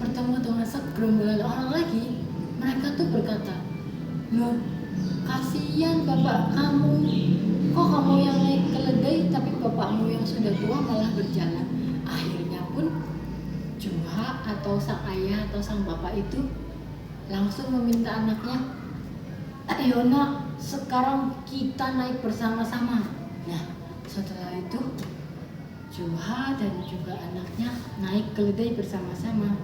bertemu dengan segerombolan orang lagi, mereka tuh berkata, "Loh, kasihan bapak kamu. Kok kamu yang naik keledai tapi bapakmu yang sudah tua malah berjalan?" Akhirnya pun Juha atau sang ayah atau sang bapak itu langsung meminta anaknya, "Ayo nak, sekarang kita naik bersama-sama." Nah, setelah itu Juha dan juga anaknya naik keledai bersama-sama.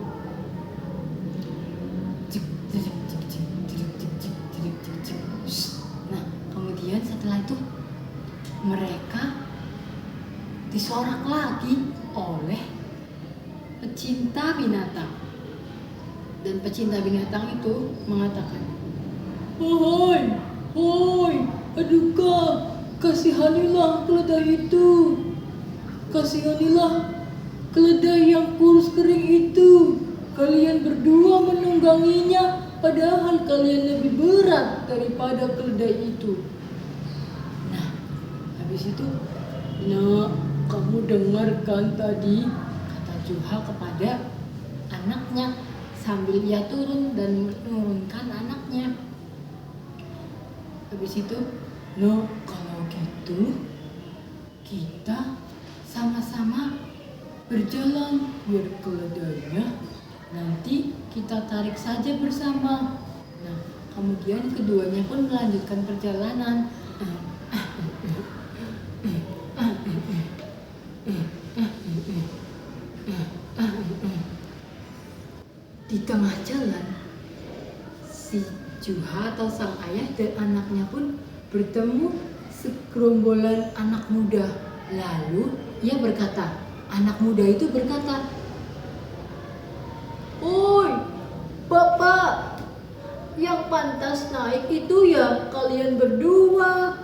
Nah, kemudian setelah itu mereka disorak lagi oleh pecinta binatang. Dan pecinta binatang itu mengatakan, "Hai, hai, aduka, kasihanilah keledai itu. Kasihanilah keledai yang kurus kering itu. Kalian berdua menungganginya, padahal kalian lebih berat daripada keledai itu." Nah, habis itu, "Nak, kamu dengarkan tadi," kata Juha kepada anaknya sambil ia turun dan menurunkan anaknya. Habis itu, "Nah, kalau gitu kita sama-sama berjalan biar keledainya nanti kita tarik saja bersama." Nah, kemudian keduanya pun melanjutkan perjalanan. Di tengah jalan, si Juha atau sang ayah dan anaknya pun bertemu segerombolan anak muda. Lalu ia berkata, anak muda itu berkata, "Oi, bapak, yang pantas naik itu ya kalian berdua,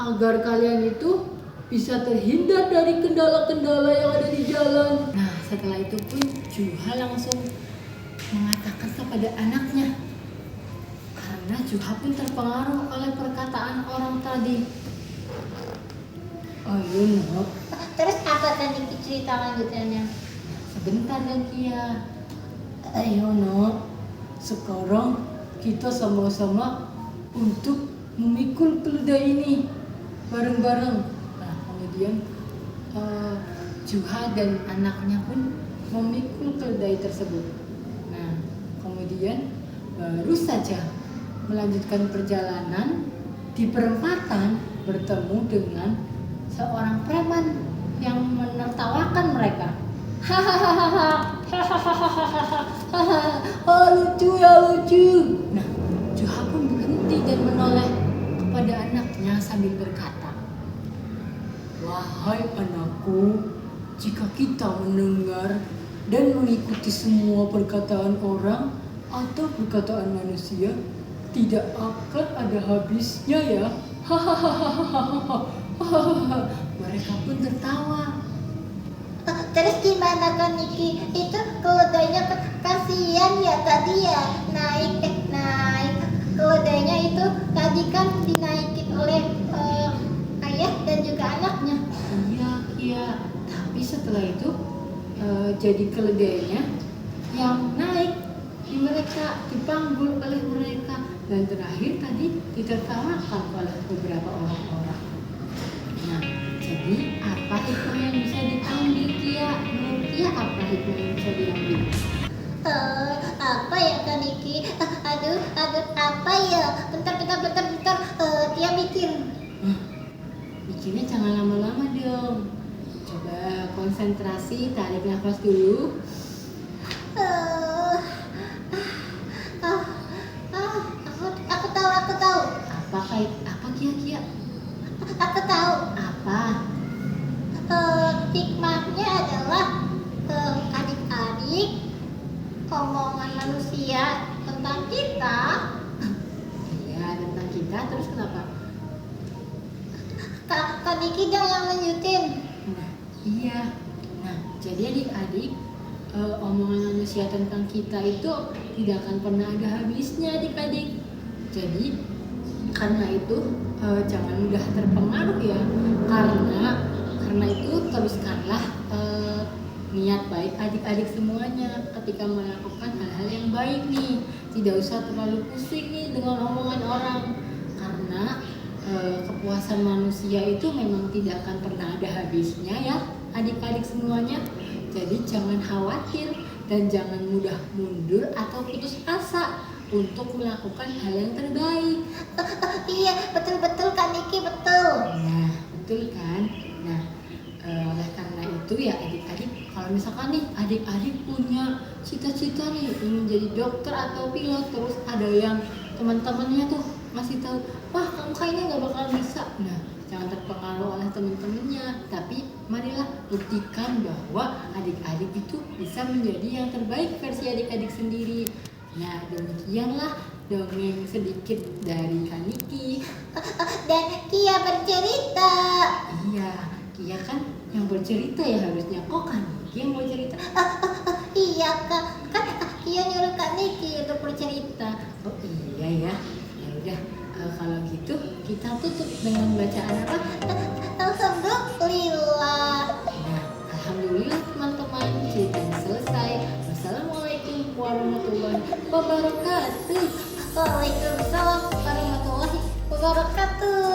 agar kalian itu bisa terhindar dari kendala-kendala yang ada di jalan." Nah, setelah itu pun Juha langsung mengatakan kepada anaknya, karena Juha pun terpengaruh oleh perkataan orang tadi. "Ayo nak." Terus apa tadi cerita lanjutannya? Sebentar dan Kia. "Ayo nak, sekarang kita sama-sama untuk memikul keledai ini bareng-bareng." Nah, kemudian Juha dan anaknya pun memikul keledai tersebut. Nah, kemudian baru saja melanjutkan perjalanan, di perempatan bertemu dengan seorang preman yang menertawakan mereka. "Hahaha, hahaha, lucu ya, lucu." Nah, Juha pun berhenti dan menoleh kepada anaknya sambil berkata, "Wahai anakku, jika kita mendengar dan mengikuti semua perkataan orang atau perkataan manusia, tidak akan ada habisnya ya." Hahaha. Mereka pun tertawa. Terus gimana kan Niki? Itu keledainya kasihan ya tadi ya naik keledainya itu tadi kan dinaikin oleh ayah dan juga anaknya. Iya. Tapi setelah itu jadi keledainya yang naik di mereka, dipanggul oleh mereka, dan terakhir tadi ditertawakan oleh beberapa orang-orang. Nah, jadi apa hikmah yang bisa diambil Kia? Menurut Kia apa hikmah yang bisa diambil? Apa ya kan Niki? Aduh, apa ya? Bentar. Dia mikir. Mikirnya jangan lama-lama dong. Coba konsentrasi, tarik nafas dulu. Aku tahu. Apa Kia? Aku tahu. Apa? Hikmahnya adalah adik-adik omongan manusia tentang kita. Iya, tentang kita. Terus kenapa? Kak Niki dong yang lanjutin. Nah, iya. Nah, jadi adik-adik, omongan manusia tentang kita itu tidak akan pernah ada habisnya adik-adik. Jadi karena itu jangan mudah terpengaruh ya. Karena itu teruskanlah niat niat baik adik-adik semuanya ketika melakukan hal-hal yang baik nih. Tidak usah terlalu pusing nih dengan omongan orang, karena kepuasan manusia itu memang tidak akan pernah ada habisnya ya adik-adik semuanya. Jadi jangan khawatir dan jangan mudah mundur atau putus asa untuk melakukan hal yang terbaik. Iya, betul-betul Kak Niki, betul. Nah, betul kan? Nah, oleh karena itu ya adik-adik, kalau misalkan nih adik-adik punya cita-cita nih ingin jadi dokter atau pilot, terus ada yang teman-temannya tuh masih tahu, wah kamu kayaknya nggak bakal bisa. Nah, jangan terpengaruh oleh teman-temannya, tapi marilah buktikan bahwa adik-adik itu bisa menjadi yang terbaik versi adik-adik sendiri. Nah, demikianlah dongeng sedikit dari Kak Niki. Dan Kia bercerita. Iya, Kia kan yang bercerita ya harusnya. Kok Kak Niki yang mau cerita? Iya Kak, kan Kia nyuruh Kak Niki untuk bercerita. Oh iya ya. Ya udah, kalau gitu kita tutup dengan bacaan apa? Alhamdulillah. Nah, alhamdulillah teman-teman, ceritanya selesai. Wassalamualaikum warahmatullahi wabarakatuh. Waalaikumsalam warahmatullahi wabarakatuh.